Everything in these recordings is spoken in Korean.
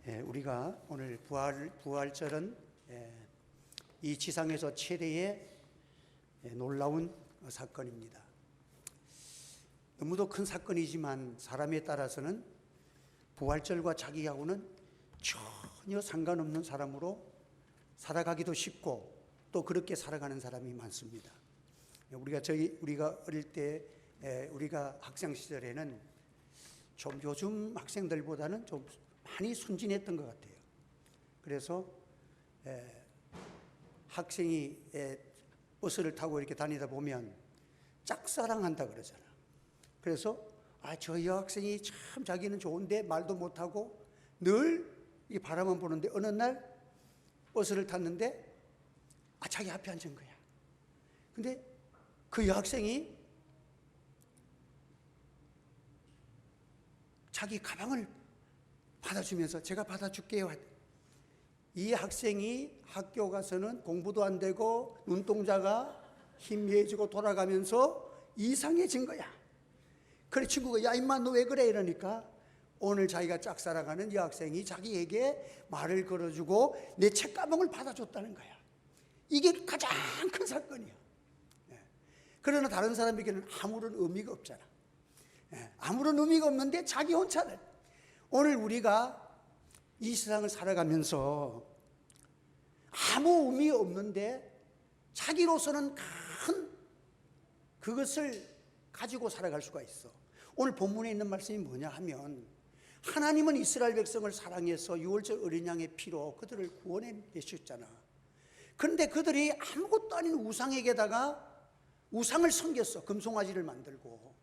우리가 오늘 부활절은 이 지상에서 최대의 놀라운 사건입니다. 너무도 큰 사건이지만 사람에 따라서는 부활절과 자기하고는 전혀 상관없는 사람으로 살아가기도 쉽고 또 그렇게 살아가는 사람이 많습니다. 우리가 어릴 때 우리가 학생 시절에는 좀 요즘 학생들보다는 좀 많이 순진했던 것 같아요. 그래서 학생이 버스를 타고 이렇게 다니다 보면 짝사랑한다 그러잖아. 그래서 저 여학생이 참 자기는 좋은데 말도 못하고 늘 이 바라만 보는데 어느 날 버스를 탔는데 자기 앞에 앉은 거야. 근데 그 여학생이 자기 가방을 받아주면서 제가 받아줄게요. 이 학생이 학교 가서는 공부도 안 되고 눈동자가 희미해지고 돌아가면서 이상해진 거야. 그래 친구가 야 임마 너 왜 그래 이러니까 오늘 자기가 짝사랑하는 이 학생이 자기에게 말을 걸어주고 내 책가방을 받아줬다는 거야. 이게 가장 큰 사건이야. 그러나 다른 사람에게는 아무런 의미가 없잖아. 아무런 의미가 없는데 자기 혼자는 오늘 우리가 이 세상을 살아가면서 아무 의미 없는데 자기로서는 큰 그것을 가지고 살아갈 수가 있어. 오늘 본문에 있는 말씀이 뭐냐 하면 하나님은 이스라엘 백성을 사랑해서 유월절 어린 양의 피로 그들을 구원해 내셨잖아. 그런데 그들이 아무것도 아닌 우상에게다가 우상을 섬겼어. 금송아지를 만들고.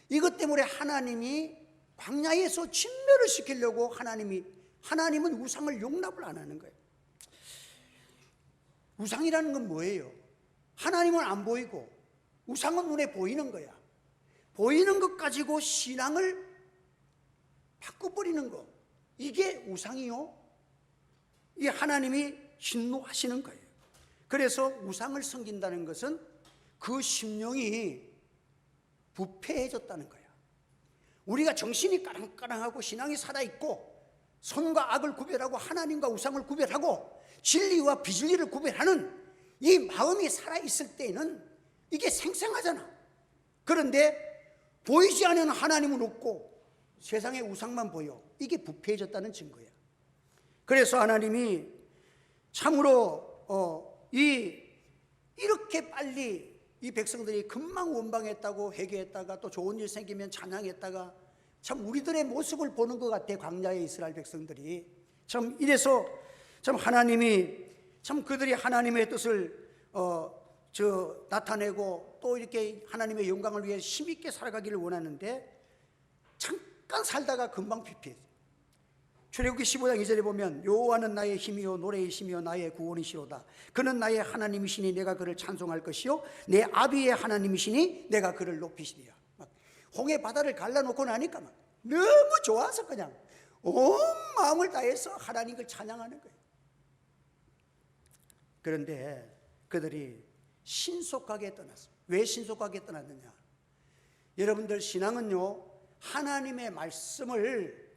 이것 때문에 하나님이 광야에서 진멸을 시키려고 하나님은 우상을 용납을 안 하는 거예요. 우상이라는 건 뭐예요? 하나님은 안 보이고 우상은 눈에 보이는 거야. 보이는 것 가지고 신앙을 바꿔버리는 거, 이게 우상이요. 이 하나님이 진노하시는 거예요. 그래서 우상을 섬긴다는 것은 그 심령이 부패해졌다는 거야. 우리가 정신이 까랑까랑하고 신앙이 살아있고 선과 악을 구별하고 하나님과 우상을 구별하고 진리와 비진리를 구별하는 이 마음이 살아있을 때에는 이게 생생하잖아. 그런데 보이지 않는 하나님은 없고 세상의 우상만 보여. 이게 부패해졌다는 증거야. 그래서 하나님이 참으로 이렇게 빨리 이 백성들이 금방 원방했다고 회개했다가 또 좋은 일 생기면 찬양했다가 참 우리들의 모습을 보는 것 같아. 광야의 이스라엘 백성들이 참 이래서 참 하나님이 참 그들이 하나님의 뜻을 나타내고 또 이렇게 하나님의 영광을 위해 힘있게 살아가기를 원하는데 잠깐 살다가 금방 피폐해. 출애굽기 15장 2절에 보면 여호와는 나의 힘이요 노래의 힘이요 나의 구원이시로다. 그는 나의 하나님이시니 내가 그를 찬송할 것이요 내 아비의 하나님이시니 내가 그를 높이시리라. 막 홍해 바다를 갈라놓고 나니까 막 너무 좋아서 그냥 온 마음을 다해서 하나님을 찬양하는 거예요. 그런데 그들이 신속하게 떠났어요. 왜 신속하게 떠났느냐? 여러분들 신앙은요 하나님의 말씀을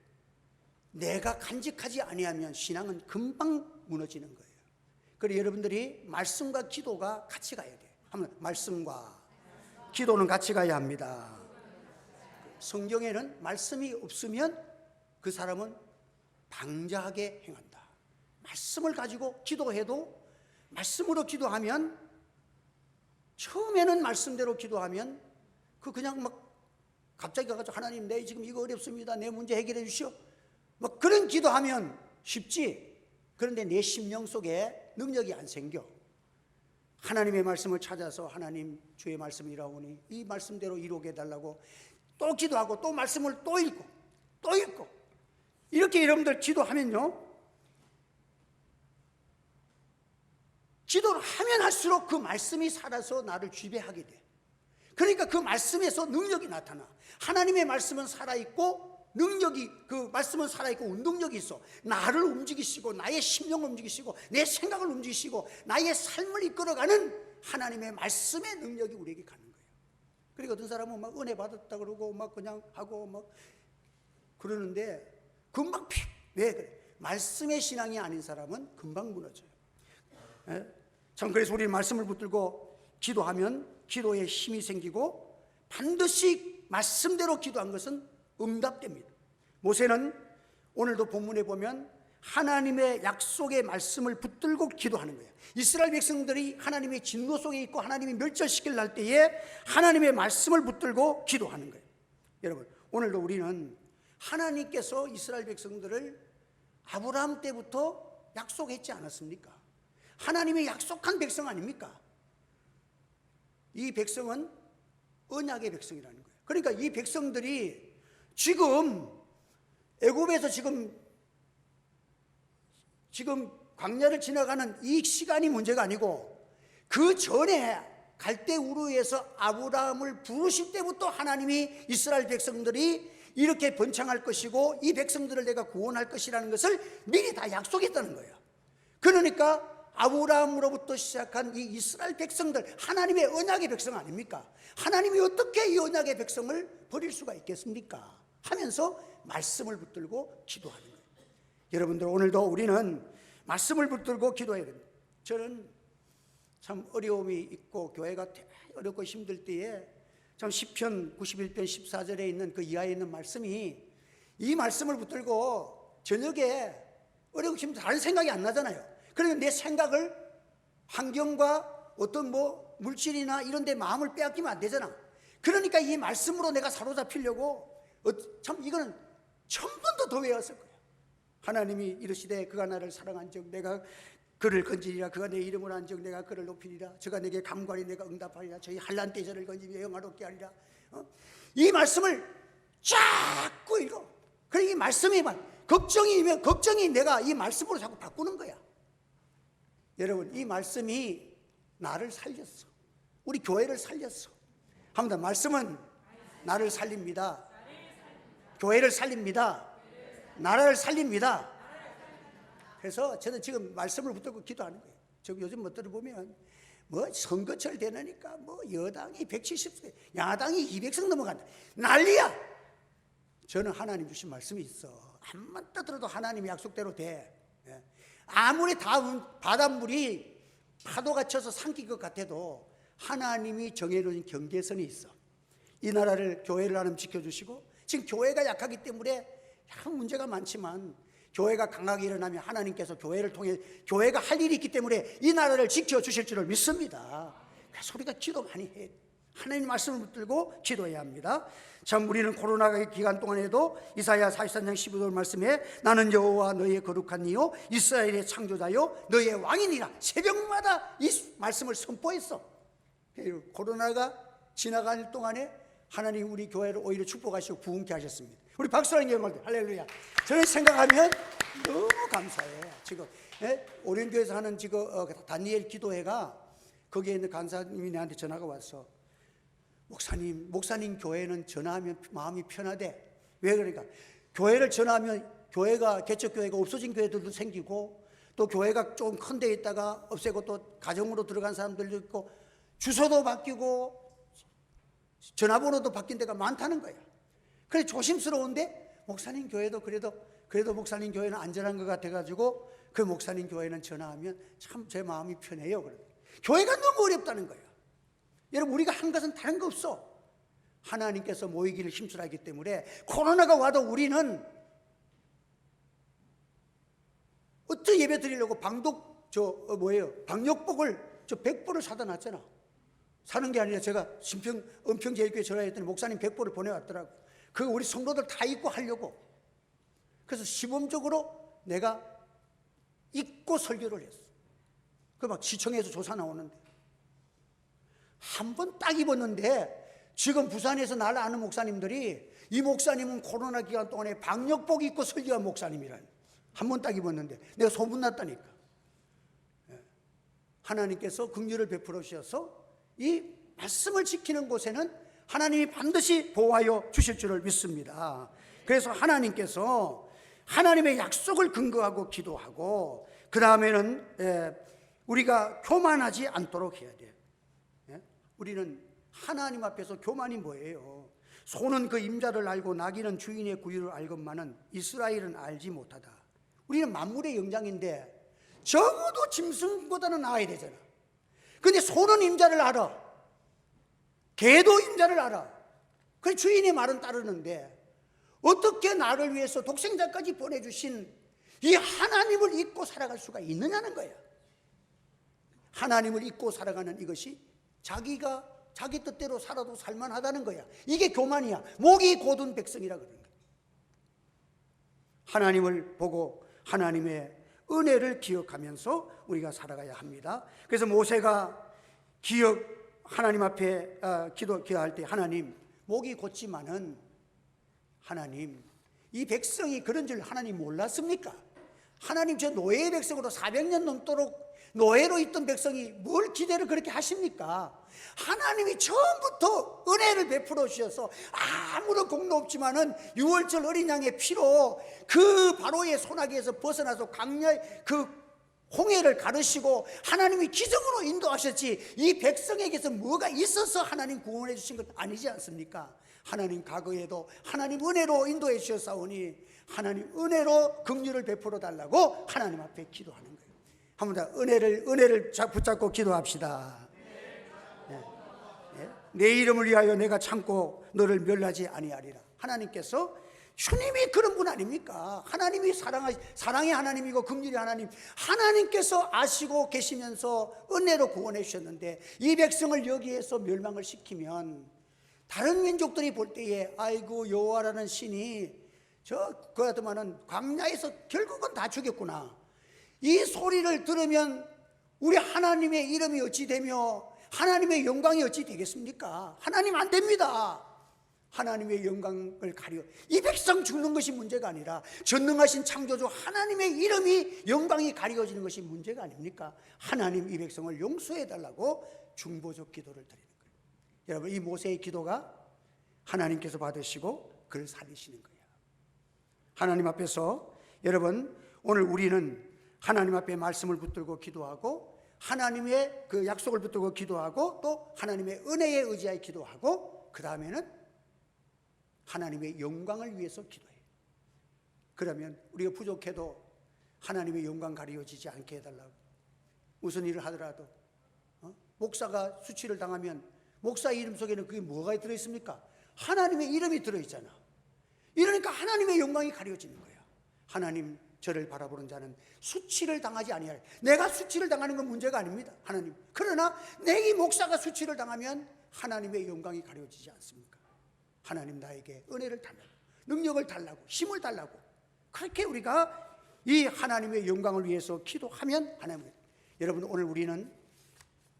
내가 간직하지 아니하면 신앙은 금방 무너지는 거예요. 그래서 여러분들이 말씀과 기도가 같이 가야 돼요. 한번 말씀과 기도는 같이 가야 합니다. 성경에는 말씀이 없으면 그 사람은 방자하게 행한다. 말씀을 가지고 기도해도 말씀으로 기도하면 처음에는 말씀대로 기도하면 그냥 막 갑자기 가가지고 하나님 내 지금 이거 어렵습니다. 내 문제 해결해 주시오. 막 그런 기도하면 쉽지. 그런데 내 심령 속에 능력이 안 생겨. 하나님의 말씀을 찾아서 하나님 주의 말씀이라오니 이 말씀대로 이루게 해달라고 또 기도하고 또 말씀을 또 읽고 또 읽고 이렇게 여러분들 기도하면요 기도를 하면 할수록 그 말씀이 살아서 나를 지배하게 돼. 그러니까 그 말씀에서 능력이 나타나. 하나님의 말씀은 살아있고 능력이 그 말씀은 살아있고 운동력이 있어. 나를 움직이시고 나의 심령을 움직이시고 내 생각을 움직이시고 나의 삶을 이끌어가는 하나님의 말씀의 능력이 우리에게 가는 거예요. 그리고 어떤 사람은 막 은혜 받았다 그러고 막 그냥 하고 막 그러는데 금방 왜 그래? 말씀의 신앙이 아닌 사람은 금방 무너져요. 참 그래서 우리 말씀을 붙들고 기도하면 기도에 힘이 생기고 반드시 말씀대로 기도한 것은 응답됩니다. 모세는 오늘도 본문에 보면 하나님의 약속의 말씀을 붙들고 기도하는 거예요. 이스라엘 백성들이 하나님의 진노 속에 있고 하나님이 멸절시킬 날 때에 하나님의 말씀을 붙들고 기도하는 거예요. 여러분, 오늘도 우리는 하나님께서 이스라엘 백성들을 아브라함 때부터 약속했지 않았습니까? 하나님의 약속한 백성 아닙니까? 이 백성은 언약의 백성이라는 거예요. 그러니까 이 백성들이 지금 애굽에서 지금 광야를 지나가는 이 시간이 문제가 아니고 그 전에 갈대 우르에서 아브라함을 부르실 때부터 하나님이 이스라엘 백성들이 이렇게 번창할 것이고 이 백성들을 내가 구원할 것이라는 것을 미리 다 약속했다는 거예요. 그러니까 아브라함으로부터 시작한 이 이스라엘 백성들, 하나님의 언약의 백성 아닙니까? 하나님이 어떻게 이 언약의 백성을 버릴 수가 있겠습니까? 하면서 말씀을 붙들고 기도하는 거예요. 여러분들, 오늘도 우리는 말씀을 붙들고 기도해야 됩니다. 저는 참 어려움이 있고 교회가 어렵고 힘들 때에 참 시편 91편 14절에 있는 그 이하에 있는 말씀이, 이 말씀을 붙들고 저녁에 어렵고 힘들 때 다른 생각이 안 나잖아요. 그러면 내 생각을 환경과 어떤 물질이나 이런 데 마음을 빼앗기면 안 되잖아. 그러니까 이 말씀으로 내가 사로잡히려고 참 이거는 1000번도 더 외웠을 거예요. 하나님이 이르시되 그가 나를 사랑한즉 내가 그를 건지리라. 그가 내 이름을 한즉 내가 그를 높이리라. 저가 내게 감관이 내가 응답하리라. 저희 한란 떼저를 건지며 영화롭게 하리라. 이 말씀을 자꾸 읽어. 그러니까 이 말씀이 걱정이면 걱정이 내가 이 말씀으로 자꾸 바꾸는 거야. 여러분, 이 말씀이 나를 살렸어. 우리 교회를 살렸어. 합니다. 말씀은 나를 살립니다. 교회를 살립니다. 나라를 살립니다. 그래서 저는 지금 말씀을 붙들고 기도하는 거예요. 지금 요즘 것들을 보면 선거철 되니까 여당이 170석, 야당이 200석 넘어간다. 난리야. 저는 하나님 주신 말씀이 있어. 한번 떠들어도 하나님의 약속대로 돼. 아무리 바닷물이 파도가 쳐서 삼킬 것 같아도 하나님이 정해놓은 경계선이 있어. 이 나라를, 교회를 하나님 지켜주시고, 지금 교회가 약하기 때문에 문제가 많지만 교회가 강하게 일어나면 하나님께서 교회를 통해 교회가 할 일이 있기 때문에 이 나라를 지켜주실 줄을 믿습니다. 그래서 우리가 기도 많이 해. 하나님 말씀을 붙들고 기도해야 합니다. 참 우리는 코로나 기간 동안에도 이사야 43장 15절 말씀에 나는 여호와 너희의 거룩한 이요 이스라엘의 창조자요 너희의 왕이니라. 새벽마다 이 말씀을 선포했어. 코로나가 지나갈 동안에 하나님 우리 교회를 오히려 축복하시고 부흥케 하셨습니다. 우리 박수하는 영광들 할렐루야. 저는 생각하면 너무 감사해요. 지금 오륜교에서 하는 지금 다니엘 기도회가, 거기에 있는 간사님이 나한테 전화가 왔어. 목사님 교회는 전화하면 마음이 편하대. 왜 그러니까 교회를 전화하면 교회가 개척교회가 없어진 교회들도 생기고 또 교회가 좀 큰 데 있다가 없애고 또 가정으로 들어간 사람들도 있고 주소도 바뀌고 전화번호도 바뀐 데가 많다는 거야. 그래 조심스러운데 목사님 교회도 그래도 목사님 교회는 안전한 것 같아가지고 그 목사님 교회는 전화하면 참 제 마음이 편해요. 그래. 교회가 너무 어렵다는 거야. 여러분, 우리가 한 것은 다른 거 없어. 하나님께서 모이기를 힘쓰라기 때문에 코로나가 와도 우리는 어떤 예배 드리려고 방역복을 100보를 사다 놨잖아. 사는 게 아니라 제가 은평제일교회 전화했더니 목사님 100보를 보내왔더라고. 그거 우리 성도들 다 입고 하려고. 그래서 시범적으로 내가 입고 설교를 했어. 그 막 시청에서 조사 나오는데 한 번 딱 입었는데 지금 부산에서 나를 아는 목사님들이 이 목사님은 코로나 기간 동안에 방역복 입고 설교한 목사님이라니. 한 번 딱 입었는데 내가 소문났다니까. 하나님께서 긍휼을 베풀어 주셔서 이 말씀을 지키는 곳에는 하나님이 반드시 보호하여 주실 줄을 믿습니다. 그래서 하나님께서 하나님의 약속을 근거하고 기도하고 그 다음에는 우리가 교만하지 않도록 해야 돼요. 우리는 하나님 앞에서 교만이 뭐예요? 소는 그 임자를 알고 나귀는 주인의 구유를 알건만은 이스라엘은 알지 못하다. 우리는 만물의 영장인데 적어도 짐승보다는 나아야 되잖아. 근데 소는 임자를 알아. 개도 임자를 알아. 그래서 주인의 말은 따르는데 어떻게 나를 위해서 독생자까지 보내주신 이 하나님을 잊고 살아갈 수가 있느냐는 거야. 하나님을 잊고 살아가는 이것이 자기가 자기 뜻대로 살아도 살만하다는 거야. 이게 교만이야. 목이 곧은 백성이라 그러는 거야. 하나님을 보고 하나님의 은혜를 기억하면서 우리가 살아가야 합니다. 그래서 모세가 하나님 앞에 기도할 때 하나님, 목이 곧지만은 하나님, 이 백성이 그런 줄 하나님 몰랐습니까? 하나님, 저 노예의 백성으로 400년 넘도록 노예로 있던 백성이 뭘 기대를 그렇게 하십니까? 하나님이 처음부터 은혜를 베풀어 주셔서 아무런 공로 없지만은 6월절 어린 양의 피로 그 바로의 손아귀에서 벗어나서 광야의 그 홍해를 가르시고 하나님이 기적으로 인도하셨지, 이 백성에게서 뭐가 있어서 하나님 구원해 주신 것 아니지 않습니까? 하나님 과거에도 하나님 은혜로 인도해 주셨사오니 하나님 은혜로 긍휼을 베풀어 달라고 하나님 앞에 기도하는 거예요. 한번 더 은혜를 붙잡고 기도합시다. 내 이름을 위하여 내가 참고 너를 멸하지 아니하리라. 하나님께서, 주님이 그런 분 아닙니까? 하나님이 사랑의 하나님이고 긍휼의 하나님, 하나님께서 아시고 계시면서 은혜로 구원해 주셨는데 이 백성을 여기에서 멸망을 시키면 다른 민족들이 볼 때에 아이고 여호와라는 신이 그 같으면은 광야에서 결국은 다 죽였구나, 이 소리를 들으면 우리 하나님의 이름이 어찌 되며 하나님의 영광이 어찌 되겠습니까? 하나님 안 됩니다. 하나님의 영광을 가려, 이 백성 죽는 것이 문제가 아니라 전능하신 창조주 하나님의 이름이 영광이 가려지는 것이 문제가 아닙니까? 하나님, 이 백성을 용서해 달라고 중보적 기도를 드리는 거예요. 여러분, 이 모세의 기도가 하나님께서 받으시고 그를 살리시는 거예요. 하나님 앞에서, 여러분, 오늘 우리는 하나님 앞에 말씀을 붙들고 기도하고 하나님의 그 약속을 붙들고 기도하고 또 하나님의 은혜에 의지하여 기도하고 그 다음에는 하나님의 영광을 위해서 기도해요. 그러면 우리가 부족해도 하나님의 영광 가려지지 않게 해달라고. 무슨 일을 하더라도 목사가 수치를 당하면 목사 이름 속에는 그게 뭐가 들어있습니까? 하나님의 이름이 들어있잖아. 이러니까 하나님의 영광이 가려지는 거야. 하나님, 저를 바라보는 자는 수치를 당하지 아니하리. 내가 수치를 당하는 건 문제가 아닙니다, 하나님. 그러나 내 이 목사가 수치를 당하면 하나님의 영광이 가려지지 않습니까? 하나님, 나에게 은혜를 달라고, 능력을 달라고, 힘을 달라고. 그렇게 우리가 이 하나님의 영광을 위해서 기도하면 하나님, 여러분, 오늘 우리는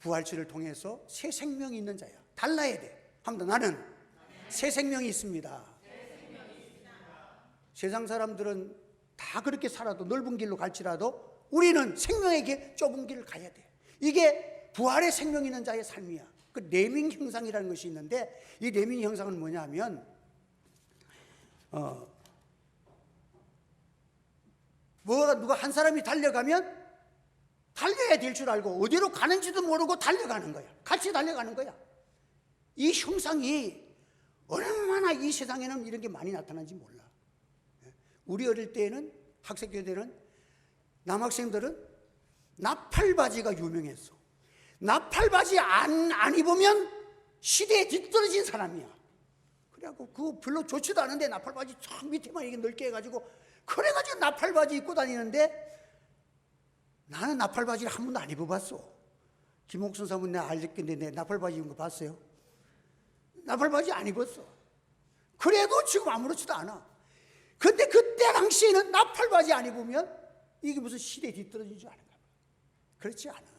부활주를 통해서 새 생명이 있는 자야. 달라야 돼. 한번 더, 나는 새 생명이 있습니다. 세상 사람들은 다 그렇게 살아도 넓은 길로 갈지라도 우리는 생명에게 좁은 길을 가야 돼. 이게 부활의 생명 있는 자의 삶이야. 그 레밍 형상이라는 것이 있는데, 이 레밍 형상은 뭐냐면 누가 한 사람이 달려가면 달려야 될 줄 알고 어디로 가는지도 모르고 달려가는 거야. 같이 달려가는 거야. 이 형상이 얼마나 이 세상에는 이런 게 많이 나타나는지 몰라. 우리 어릴 때에는, 학생교 때는 남학생들은 나팔바지가 유명했어. 나팔바지 안 입으면 시대에 뒤떨어진 사람이야. 그래갖고 그거 별로 좋지도 않은데 나팔바지 저 밑에만 이게 넓게 해가지고, 그래가지고 나팔바지 입고 다니는데 나는 나팔바지를 한 번도 안 입어봤어. 김옥순 사모님 내가 알겠는데 나팔바지 입은 거 봤어요? 나팔바지 안 입었어. 그래도 지금 아무렇지도 않아. 근데 그때 당시에는 나팔바지 안 입으면 이게 무슨 시대에 뒤떨어진 줄 아는가 봐. 그렇지 않아.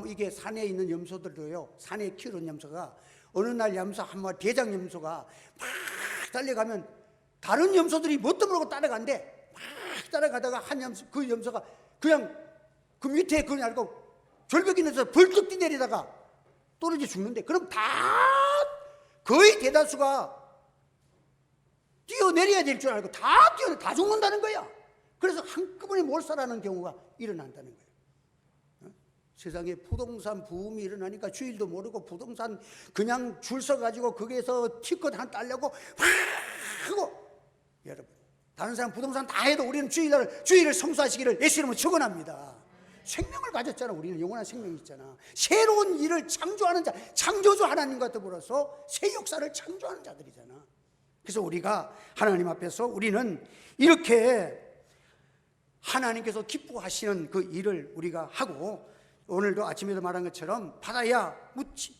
이게 산에 있는 염소들도요, 산에 키우는 염소가 어느 날 염소 한 마리, 대장 염소가 막 달려가면 다른 염소들이 뭣도 모르고 따라가는데, 막 따라가다가 한 염소, 그 염소가 그냥 그 밑에 그걸 알고 절벽 있는 데서 벌떡 뛰내리다가 떨어져 죽는데, 그럼 거의 대다수가 뛰어내려야 될 줄 알고 다 죽는다는 거야. 그래서 한꺼번에 몰살하는 경우가 일어난다는 거예요. 세상에 부동산 부음이 일어나니까 주일도 모르고 부동산 그냥 줄 서가지고 거기에서 티켓 한 따려고 막 하고, 여러분, 다른 사람 부동산 다 해도 우리는 주일을 성수하시기를 예수 이름으로 축원합니다. 생명을 가졌잖아. 우리는 영원한 생명이 있잖아. 새로운 일을 창조하는 자, 창조주 하나님과 더불어서 새 역사를 창조하는 자들이잖아. 그래서 우리가 하나님 앞에서 우리는 이렇게 하나님께서 기뻐하시는 그 일을 우리가 하고, 오늘도 아침에도 말한 것처럼 바다야 묻지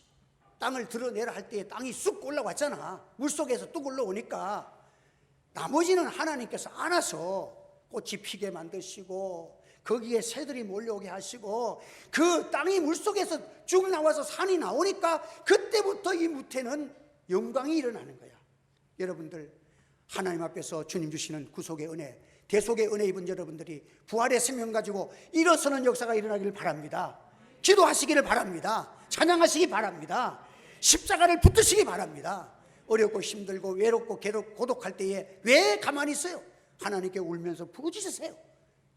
땅을 드러내라 할 때 땅이 쑥 올라왔잖아. 물속에서 뚝 올라오니까 나머지는 하나님께서 안아서 꽃이 피게 만드시고 거기에 새들이 몰려오게 하시고 그 땅이 물속에서 쭉 나와서 산이 나오니까 그때부터 이 무태는 영광이 일어나는 거야. 여러분들 하나님 앞에서 주님 주시는 구속의 은혜, 대속의 은혜 입은 여러분들이 부활의 생명 가지고 일어서는 역사가 일어나기를 바랍니다. 기도하시기를 바랍니다. 찬양하시기 바랍니다. 십자가를 붙드시기 바랍니다. 어렵고 힘들고 외롭고 고독할 때에 왜 가만히 있어요? 하나님께 울면서 부르짖으세요.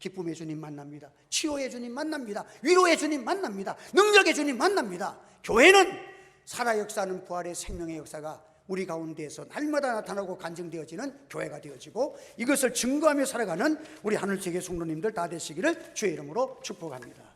기쁨의 주님 만납니다. 치유의 주님 만납니다. 위로의 주님 만납니다. 능력의 주님 만납니다. 교회는 살아 역사하는 부활의 생명의 역사가 우리 가운데에서 날마다 나타나고 간증되어지는 교회가 되어지고 이것을 증거하며 살아가는 우리 하늘세계 성도님들 다 되시기를 주의 이름으로 축복합니다.